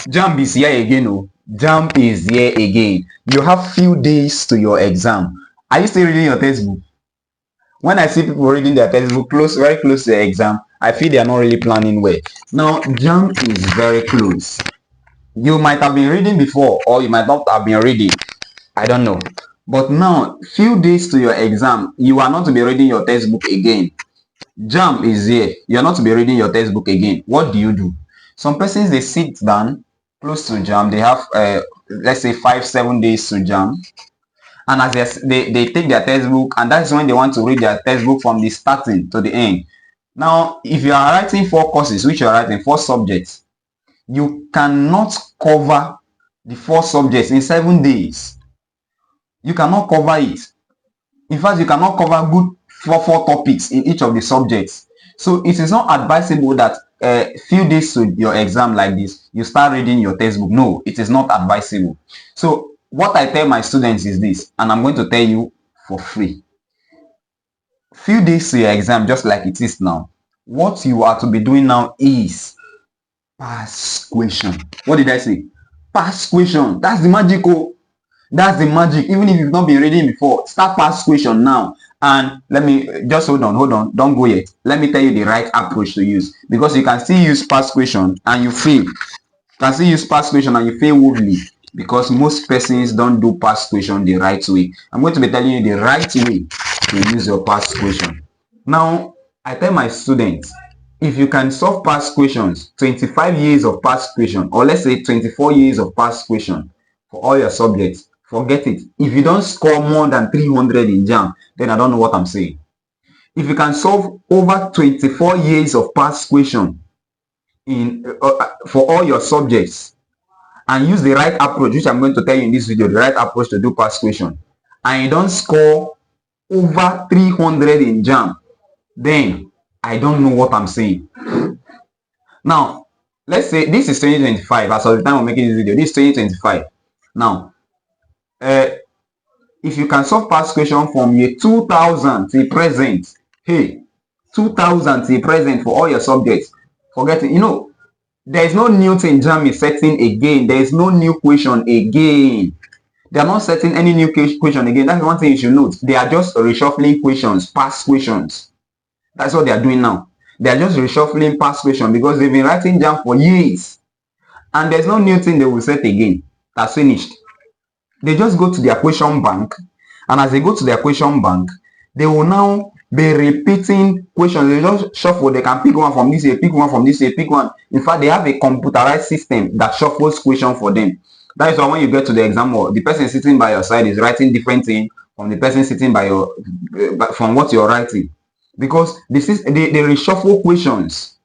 JAMB is here again. Oh, JAMB is here again. You have few days to your exam. Are you still reading your textbook? When I see people reading their textbook very close to the exam, I feel they are not really planning well. Now, JAMB is very close. You might have been reading before, or you might not have been reading. I don't know. But now, few days to your exam, you are not to be reading your textbook again. JAMB is here. You are not to be reading your textbook again. What do? Some persons, they sit down close to JAMB. They have, let's say, 5-7 days to JAMB. And as they take their textbook, and that's when they want to read their textbook from the starting to the end. Now, if you are writing 4 courses, which you are writing 4 subjects, you cannot cover the 4 subjects in 7 days. You cannot cover it. In fact, you cannot cover good 4 topics in each of the subjects. So it is not advisable that few days to your exam like this, you start reading your textbook. No, it is not advisable. So what I tell my students is this, and I'm going to tell you for free. Few days to your exam, just like it is now, what you are to be doing now is pass question. What did I say? Pass question. That's the magic. Oh, that's the magic. Even if you've not been reading before, start pass question now. And let me just hold on, don't go yet. Let me tell you the right approach to use, because you can still use past question and you fail. You can still use past question and you fail woefully, because most persons don't do past question the right way. I'm going to be telling you the right way to use your past question. Now, I tell my students, if you can solve past questions, 25 years of past question, or let's say 24 years of past question for all your subjects, forget it. If you don't score more than 300 in JAMB, then I don't know what I'm saying. If you can solve over 24 years of past question for all your subjects, and use the right approach, which I'm going to tell you in this video, the right approach to do past question, and you don't score over 300 in JAMB, then I don't know what I'm saying. Now, let's say this is 2025. As of the time of making this video, this is 2025. Now, if you can solve past question from year 2000 till present, hey, 2000 till present for all your subjects, forget it. You know, there is no new thing JAMB is setting again. There is no new question again. They are not setting any new question again. That's one thing you should note. They are just reshuffling questions, past questions. That's what they are doing now. They are just reshuffling past questions because they've been writing JAMB for years. And there's no new thing they will set again. That's finished. They just go to their question bank, and as they go to their question bank, they will now be repeating questions. They just shuffle. They can pick one from this year, pick one from this year, pick one. In fact, they have a computerized system that shuffles questions for them. That is why when you get to the exam hall, the person sitting by your side is writing different things from the person sitting by your from what you're writing, because this is they reshuffle questions.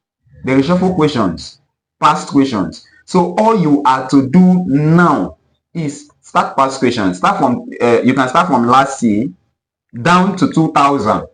They reshuffle questions, past questions. So all you are to do now is start past questions. Start from you can start from last year down to 2000,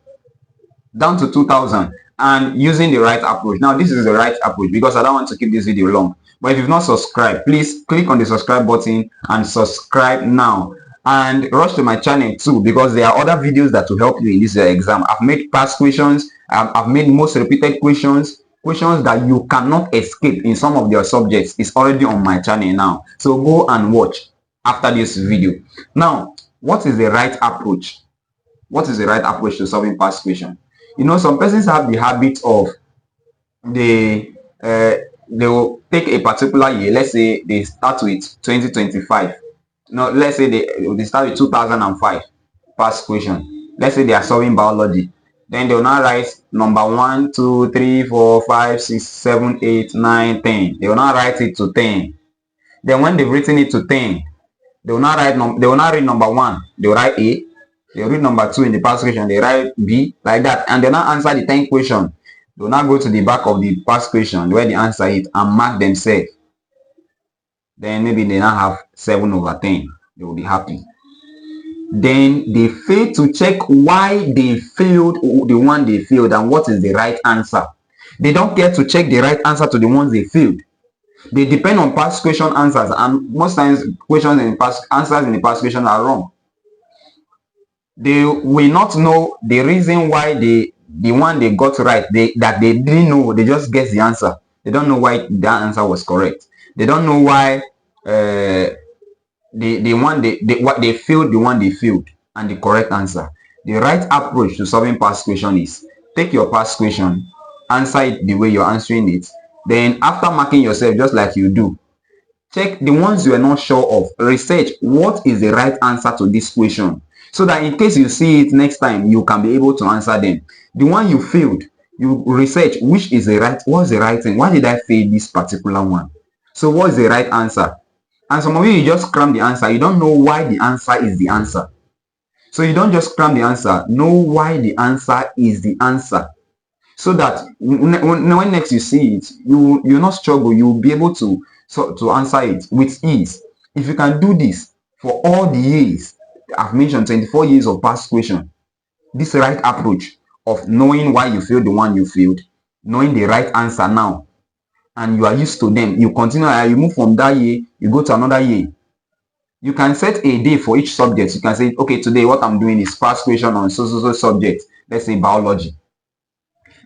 and using the right approach. Now, this is the right approach because I don't want to keep this video long. But if you've not subscribed, please click on the subscribe button and subscribe now. And rush to my channel too, because there are other videos that will help you in this exam. I've made past questions. I've made most repeated questions that you cannot escape in some of your subjects. It's already on my channel now. So go and watch after this video. Now, what is the right approach? What is the right approach to solving past question? You know, some persons have the habit of they will take a particular year. Let's say they start with 2025. No, let's say they start with 2005 past question. Let's say they are solving biology. Then they will now write number 1, 2, 3, 4, 5, 6, 7, 8, 9, 10. They will now write it to 10. Then when they've written it to 10, they will not read number 1. They will write A. They will read number 2 in the past question. They write B, like that, and they now answer the 10th question. They will now go to the back of the past question where they answer it and mark themselves. Then maybe they now have 7/10. They will be happy. Then they fail to check why they failed, the one they failed, and what is the right answer. They don't care to check the right answer to the ones they failed. They depend on past question answers, and most times questions in the past answers in the past question are wrong. They will not know the reason why the one they got right, that they didn't know. They just guess the answer. They don't know why that answer was correct. They don't know why what they failed the one they failed and the correct answer. The right approach to solving past question is take your past question, answer it the way you're answering it. Then after marking yourself just like you do, check the ones you are not sure of. Research what is the right answer to this question, so that in case you see it next time, you can be able to answer them. The one you failed, you research which is the right, what's the right thing, why did I fail this particular one, so what's the right answer. And some of you just cram the answer, you don't know why the answer is the answer. So you don't just cram the answer, know why the answer is the answer, so that when next you see it, you'll not struggle, you'll be able to answer it with ease. If you can do this for all the years I've mentioned, 24 years of past question, this right approach of knowing why you failed the one you failed, knowing the right answer now, and you are used to them, you continue, you move from that year, you go to another year. You can set a day for each subject. You can say, okay, today what I'm doing is past question on so subject, let's say biology.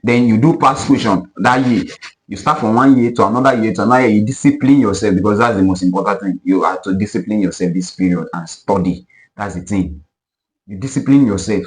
Then you do past question that year. You start from one year to another year to another year. You discipline yourself, because that's the most important thing. You have to discipline yourself this period and study. That's the thing. You discipline yourself,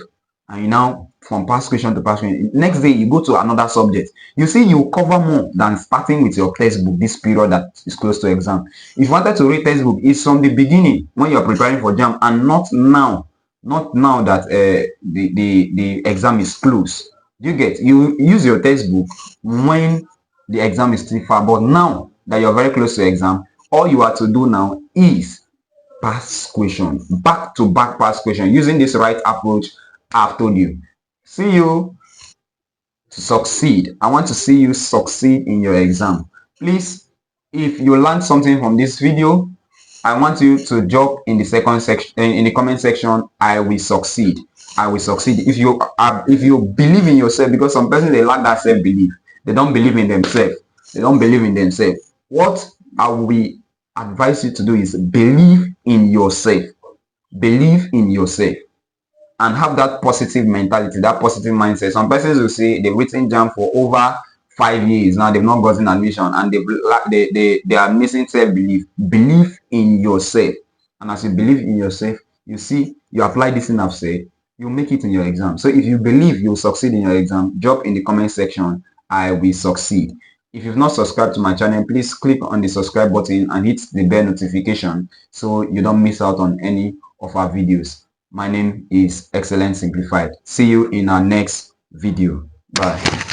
and you now from past question to past question. Next day you go to another subject. You see, you cover more than starting with your textbook this period that is close to exam. If you wanted to read textbook, it's from the beginning when you're preparing for JAMB, and not now. Not now that the exam is close. You get, you use your textbook when the exam is still far, but now that you're very close to exam, all you have to do now is past question, back to back past question, using this right approach I've told you. See you to succeed. I want to see you succeed in your exam. Please, if you learned something from this video, I want you to drop in the second section, in the comment section, I will succeed. I will succeed. If you believe in yourself, because some persons, they lack that self-belief. They don't believe in themselves. They don't believe in themselves. What I will advise you to do is believe in yourself. Believe in yourself and have that positive mentality, that positive mindset. Some persons will say they've written JAMB for over 5 years now, they've not gotten admission, and they are missing self-belief. Believe in yourself, and as you believe in yourself, you see, you apply this thing I've said, you make it in your exam. So if you believe you'll succeed in your exam, drop in the comment section, I will succeed. If you've not subscribed to my channel, please click on the subscribe button and hit the bell notification so you don't miss out on any of our videos. My name is Excellence Simplified. See you in our next video. Bye.